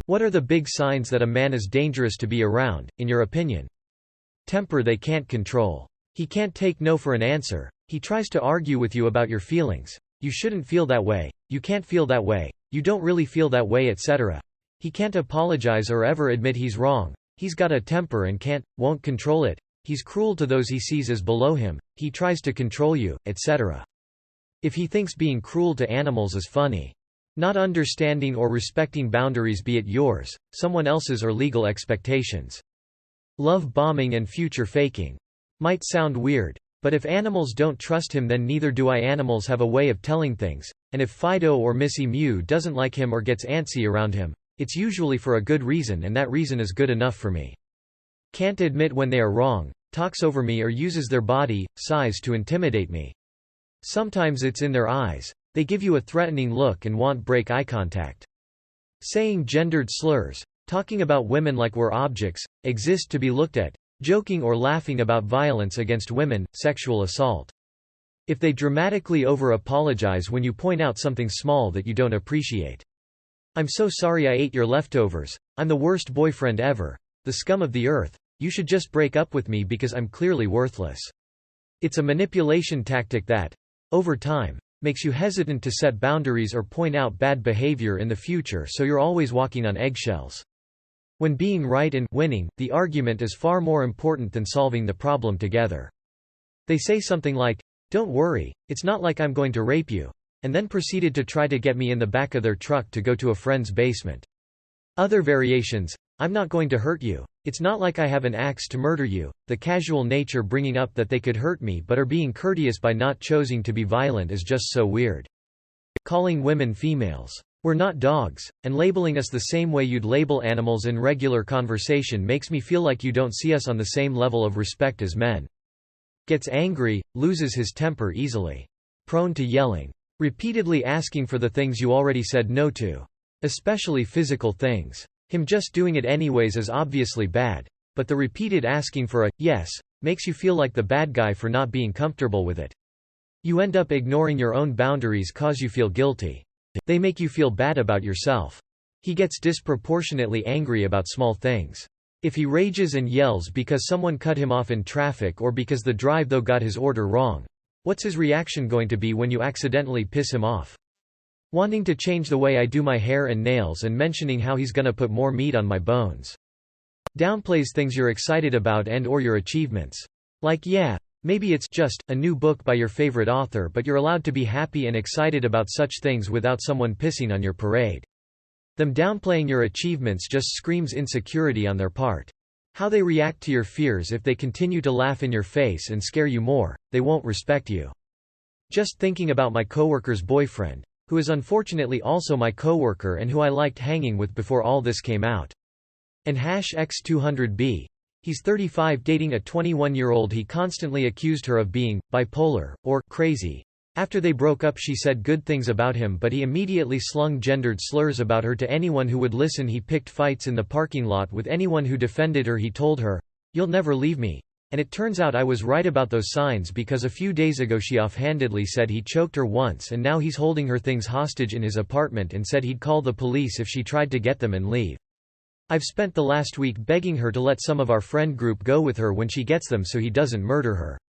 What are the big signs that a man is dangerous to be around, in your opinion? Temper they can't control. He can't take no for an answer. He tries to argue with you about your feelings. You shouldn't feel that way. You can't feel that way. You don't really feel that way, etc. He can't apologize or ever admit he's wrong. He's got a temper and won't control it. He's cruel to those he sees as below him. He tries to control you, etc. If he thinks being cruel to animals is funny. Not understanding or respecting boundaries, be it yours, someone else's, or legal expectations. Love bombing and future faking. Might sound weird. But if animals don't trust him, then neither do I. Animals have a way of telling things, and if Fido or Missy Mew doesn't like him or gets antsy around him, it's usually for a good reason, and that reason is good enough for me. Can't admit when they are wrong, talks over me, or uses their body size to intimidate me. Sometimes it's in their eyes. They give you a threatening look and won't break eye contact. Saying gendered slurs, talking about women like we're objects, exist to be looked at, joking or laughing about violence against women, sexual assault. If they dramatically over-apologize when you point out something small that you don't appreciate. I'm so sorry I ate your leftovers. I'm the worst boyfriend ever. The scum of the earth. You should just break up with me because I'm clearly worthless. It's a manipulation tactic that, over time, makes you hesitant to set boundaries or point out bad behavior in the future, so you're always walking on eggshells. When being right and winning the argument is far more important than solving the problem together. They say something like, "Don't worry, it's not like I'm going to rape you," and then proceeded to try to get me in the back of their truck to go to a friend's basement. Other variations, "I'm not going to hurt you. It's not like I have an axe to murder you," the casual nature bringing up that they could hurt me but are being courteous by not choosing to be violent is just so weird. Calling women females. We're not dogs, and labeling us the same way you'd label animals in regular conversation makes me feel like you don't see us on the same level of respect as men. Gets angry, loses his temper easily. Prone to yelling. Repeatedly asking for the things you already said no to. Especially physical things. Him just doing it anyways is obviously bad, but the repeated asking for a yes makes you feel like the bad guy for not being comfortable with it. You end up ignoring your own boundaries cause you feel guilty. They make you feel bad about yourself. He gets disproportionately angry about small things. If he rages and yells because someone cut him off in traffic or because the drive-through got his order wrong, what's his reaction going to be when you accidentally piss him off? Wanting to change the way I do my hair and nails and mentioning how he's gonna put more meat on my bones. Downplays things you're excited about and or your achievements. Like, yeah, maybe it's just a new book by your favorite author, but you're allowed to be happy and excited about such things without someone pissing on your parade. Them downplaying your achievements just screams insecurity on their part. How they react to your fears: if they continue to laugh in your face and scare you more, they won't respect you. Just thinking about my coworker's boyfriend, who is unfortunately also my coworker and who I liked hanging with before all this came out. And #X200B. He's 35, dating a 21-year-old. He constantly accused her of being bipolar or crazy. After they broke up, she said good things about him, but he immediately slung gendered slurs about her to anyone who would listen. He picked fights in the parking lot with anyone who defended her. He told her, "You'll never leave me." And it turns out I was right about those signs, because a few days ago she offhandedly said he choked her once, and now he's holding her things hostage in his apartment and said he'd call the police if she tried to get them and leave. I've spent the last week begging her to let some of our friend group go with her when she gets them so he doesn't murder her.